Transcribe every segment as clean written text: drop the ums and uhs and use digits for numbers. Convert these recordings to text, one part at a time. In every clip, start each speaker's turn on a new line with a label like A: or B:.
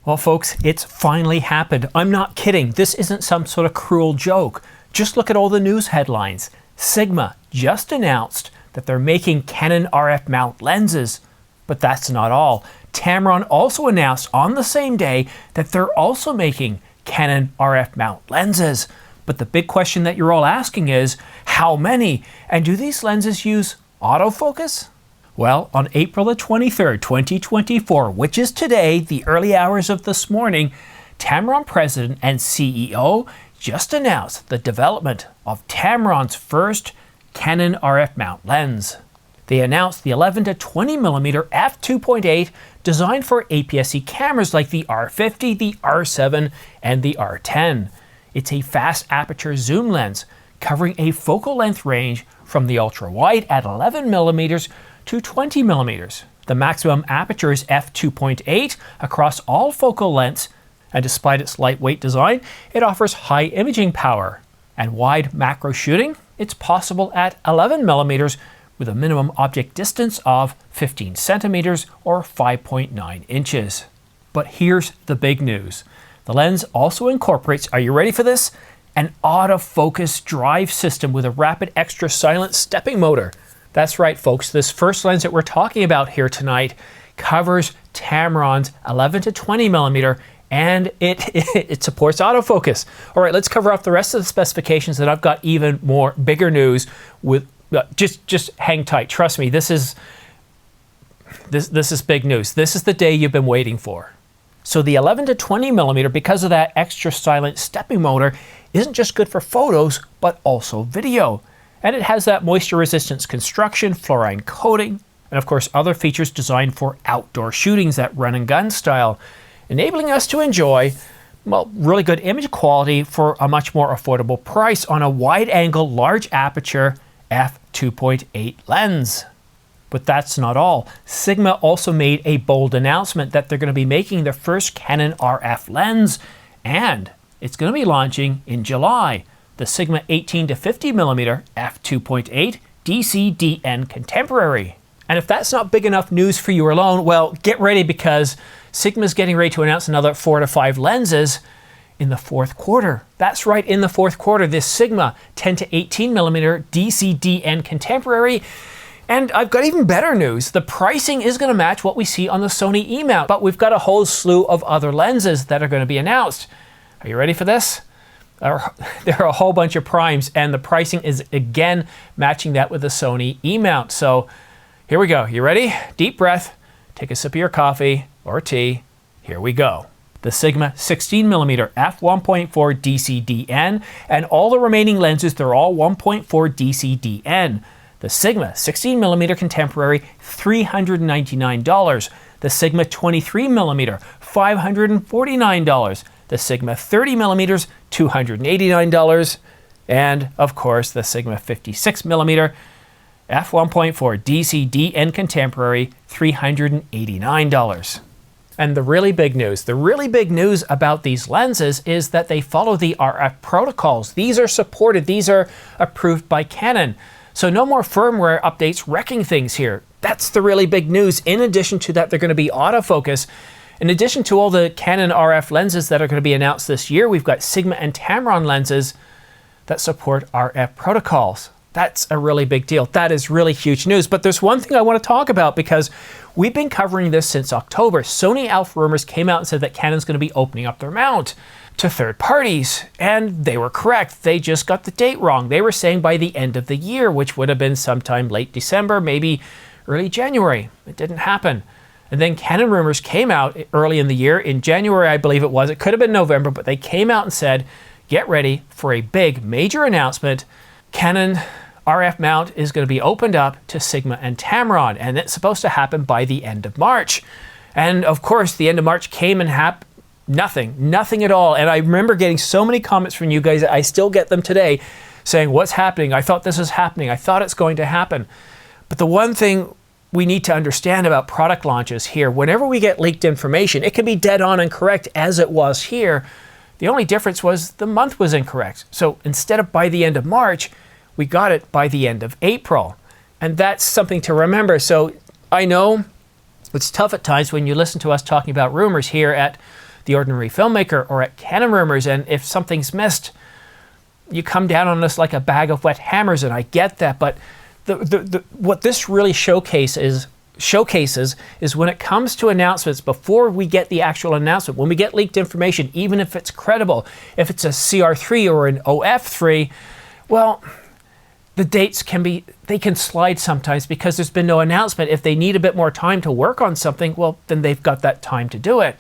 A: Well, folks, it's finally happened. I'm not kidding. This isn't some sort of cruel joke. Just look at all the news headlines. Sigma just announced that they're making Canon RF mount lenses. But that's not all. Tamron also announced on the same day that they're also making Canon RF mount lenses. But the big question that you're all asking is, how many? And do these lenses use autofocus? Well, on April the 23rd, 2024, which is today, the early hours of this morning, Tamron president and CEO just announced the development of Tamron's first Canon RF mount lens. They announced the 11 to 20mm f2.8 designed for APS-C cameras like the R50, the R7, and the R10. It's a fast aperture zoom lens covering a focal length range from the ultra-wide at 11mm to 20mm. The maximum aperture is f2.8 across all focal lengths, and despite its lightweight design, it offers high imaging power. And wide macro shooting, it's possible at 11mm with a minimum object distance of 15 centimeters or 5.9 inches. But here's the big news. The lens also incorporates, are you ready for this? An autofocus drive system with a rapid extra silent stepping motor. That's right, folks. This first lens that we're talking about here tonight covers Tamron's 11 to 20mm, and it supports autofocus. All right, let's cover up the rest of the specifications, and I've got even more bigger news. With just hang tight. Trust me, this is big news. This is the day you've been waiting for. So the 11 to 20mm, because of that extra silent stepping motor, isn't just good for photos, but also video. And it has that moisture resistance construction, fluorine coating, and of course other features designed for outdoor shootings, that run and gun style, enabling us to enjoy, well, really good image quality for a much more affordable price on a wide angle, large aperture f2.8 lens. But that's not all. Sigma also made a bold announcement that they're going to be making their first Canon RF lens, and it's going to be launching in July. The Sigma 18 to 50mm f2.8 DC-DN Contemporary. And if that's not big enough news for you alone, well, get ready, because Sigma's getting ready to announce another 4 to 5 lenses in the fourth quarter. That's right, in the fourth quarter, this Sigma 10 to 18mm DC-DN Contemporary. And I've got even better news. The pricing is going to match what we see on the Sony E-mount, but we've got a whole slew of other lenses that are going to be announced. Are you ready for this? There are a whole bunch of primes, and the pricing is again matching that with the Sony E-mount. So here we go. You ready? Deep breath. Take a sip of your coffee or tea. Here we go. The Sigma 16mm f1.4 DC-DN, and all the remaining lenses, they're all 1.4 DC-DN. The Sigma 16mm Contemporary, $399. The Sigma 23mm, $549. The Sigma 30mm, $289. And of course, the Sigma 56mm f1.4 DC-DN Contemporary, $389. And the really big news about these lenses is that they follow the RF protocols. These are supported, these are approved by Canon. So no more firmware updates wrecking things here. That's the really big news. In addition to that, they're going to be autofocus. In addition to all the Canon RF lenses that are going to be announced this year, we've got Sigma and Tamron lenses that support RF protocols. That's a really big deal. That is really huge news. But there's one thing I want to talk about, because we've been covering this since October. Sony Alpha Rumors came out and said that Canon's going to be opening up their mount to third parties, and they were correct. They just got the date wrong. They were saying by the end of the year, which would have been sometime late December, maybe early January. It didn't happen. And then Canon Rumors came out early in the year, in January I believe it was. It could have been November, but they came out and said, get ready for a big major announcement. Canon RF mount is going to be opened up to Sigma and Tamron, and it's supposed to happen by the end of March. And of course, the end of March came and happened. Nothing at all. And I remember getting so many comments from you guys, I still get them today, saying, what's happening? I thought this was happening. I thought it's going to happen. But the one thing we need to understand about product launches here, whenever we get leaked information, it can be dead on and correct, as it was here. The only difference was the month was incorrect. So instead of by the end of March, we got it by the end of April. And that's something to remember. So I know it's tough at times when you listen to us talking about rumors here at The Ordinary Filmmaker or at Canon Rumors, and if something's missed, you come down on us like a bag of wet hammers, and I get that, but what this really showcases is when it comes to announcements, before we get the actual announcement, when we get leaked information, even if it's credible, if it's a CR3 or an OF3, well, the dates they can slide sometimes because there's been no announcement. If they need a bit more time to work on something, well, then they've got that time to do it.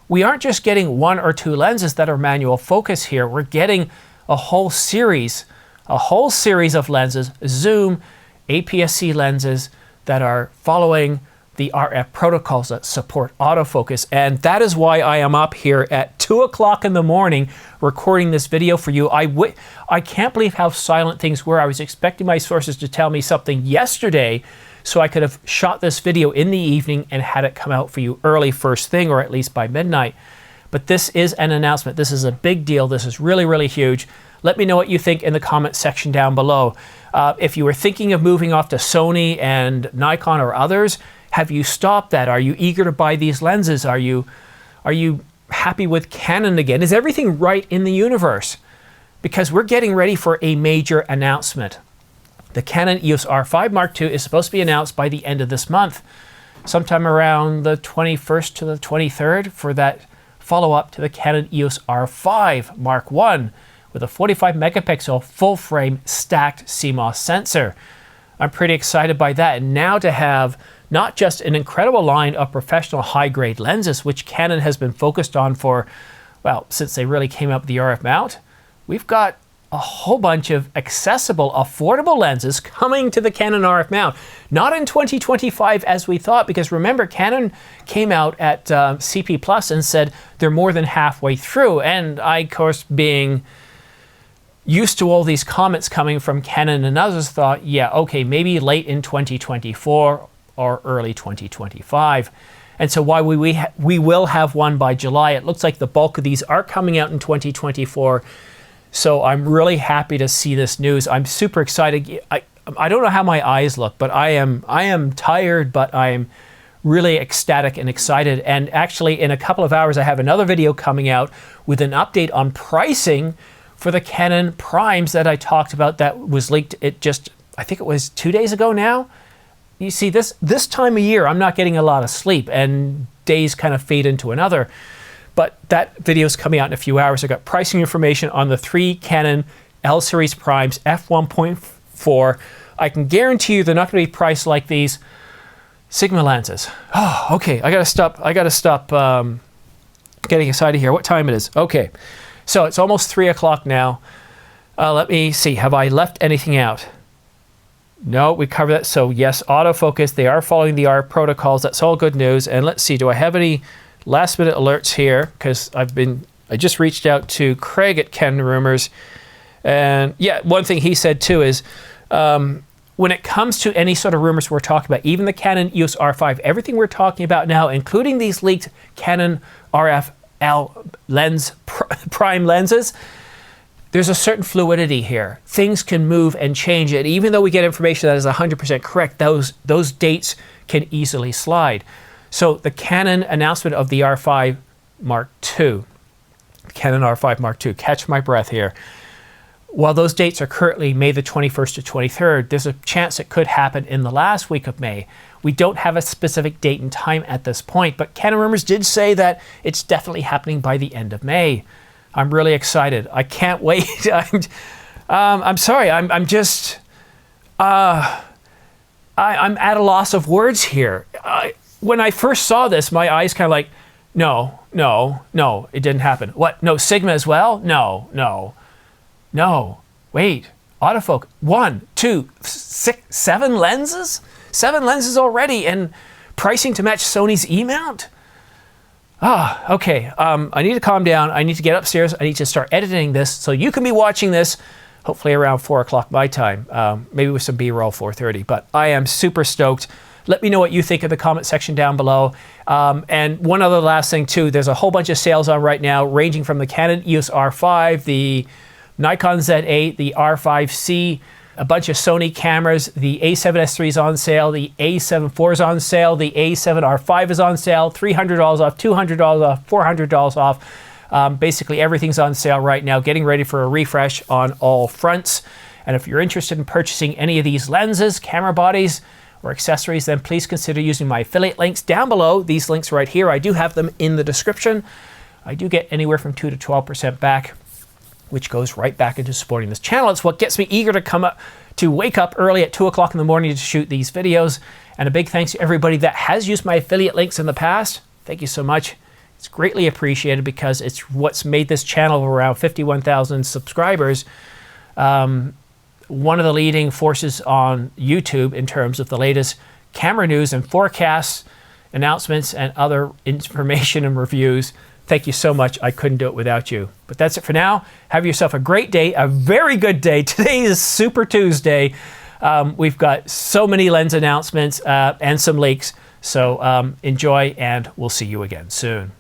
A: We aren't just getting 1 or 2 lenses that are manual focus here. We're getting a whole series of lenses, zoom, APS-C lenses that are following the RF protocols that support autofocus. And that is why I am up here at 2 o'clock in the morning recording this video for you. I can't believe how silent things were. I was expecting my sources to tell me something yesterday so I could have shot this video in the evening and had it come out for you early first thing, or at least by midnight. But this is an announcement. This is a big deal. This is really, really huge. Let me know what you think in the comment section down below. If you were thinking of moving off to Sony and Nikon or others, have you stopped that? Are you eager to buy these lenses? Are you happy with Canon again? Is everything right in the universe? Because we're getting ready for a major announcement. The Canon EOS R5 Mark II is supposed to be announced by the end of this month, sometime around the 21st to the 23rd, for that follow-up to the Canon EOS R5 Mark I with a 45 megapixel full frame stacked CMOS sensor. I'm pretty excited by that. And now to have not just an incredible line of professional high-grade lenses, which Canon has been focused on for, well, since they really came up with the RF mount, we've got a whole bunch of accessible, affordable lenses coming to the Canon RF mount. Not in 2025 as we thought, because remember, Canon came out at CP Plus and said they're more than halfway through. And I, of course, being used to all these comments coming from Canon and others, thought, yeah, okay, maybe late in 2024 or early 2025. And so while we will have one by July, it looks like the bulk of these are coming out in 2024. So I'm really happy to see this news. I'm super excited. I don't know how my eyes look, but I am tired, but I'm really ecstatic and excited. And actually, in a couple of hours, I have another video coming out with an update on pricing for the Canon primes that I talked about that was leaked. I think it was 2 days ago now. You see, this time of year, I'm not getting a lot of sleep, and days kind of fade into another. But that video is coming out in a few hours. I got pricing information on the 3 Canon L-series primes, f1.4. I can guarantee you they're not going to be priced like these Sigma lenses. Oh, okay. I gotta stop getting excited here. What time it is? Okay, so it's almost 3 o'clock now. Let me see. Have I left anything out? No, we covered that. So yes, autofocus. They are following the RF protocols. That's all good news. And let's see. Do I have any last minute alerts here? Because I just reached out to Craig at Canon Rumors, and yeah, one thing he said too is when it comes to any sort of rumors we're talking about, even the Canon EOS R5, everything we're talking about now, including these leaked Canon RF L lens prime lenses, there's a certain fluidity here. Things can move and change it. Even though we get information that is 100% correct, those dates can easily slide. So the Canon announcement of the R5 Mark II, Canon R5 Mark II, catch my breath here. While those dates are currently May the 21st to 23rd, there's a chance it could happen in the last week of May. We don't have a specific date and time at this point, but Canon Rumors did say that it's definitely happening by the end of May. I'm really excited. I can't wait. I'm sorry. I'm just I'm at a loss of words here. When I first saw this, my eyes kind of like, no, it didn't happen. What? No, Sigma as well? No. Wait, autofocus. 1, 2, 6, 7 lenses? 7 lenses already, and pricing to match Sony's E-mount? Okay. I need to calm down. I need to get upstairs. I need to start editing this so you can be watching this hopefully around 4 o'clock my time, maybe with some B-roll 4:30. But I am super stoked. Let me know what you think in the comment section down below. And one other last thing too, there's a whole bunch of sales on right now, ranging from the Canon EOS R5, the Nikon Z8, the R5C, A bunch of Sony cameras. The A7S III is on sale. The A7 IV is on sale. The A7R5 is on sale. $300 off, $200 off, $400 off. Basically everything's on sale right now, getting ready for a refresh on all fronts. And if you're interested in purchasing any of these lenses, camera bodies, or accessories, then please consider using my affiliate links down below. These links right here, I do have them in the description. I do get anywhere from 2 to 12% back, which goes right back into supporting this channel. It's what gets me eager to wake up early at 2 o'clock in the morning to shoot these videos. And a big thanks to everybody that has used my affiliate links in the past. Thank you so much. It's greatly appreciated because it's what's made this channel of around 51,000 subscribers one of the leading forces on YouTube in terms of the latest camera news and forecasts, announcements, and other information and reviews. Thank you so much. I couldn't do it without you. But that's it for now. Have yourself a great day, a very good day. Today is Super Tuesday. We've got so many lens announcements and some leaks. So enjoy, and we'll see you again soon.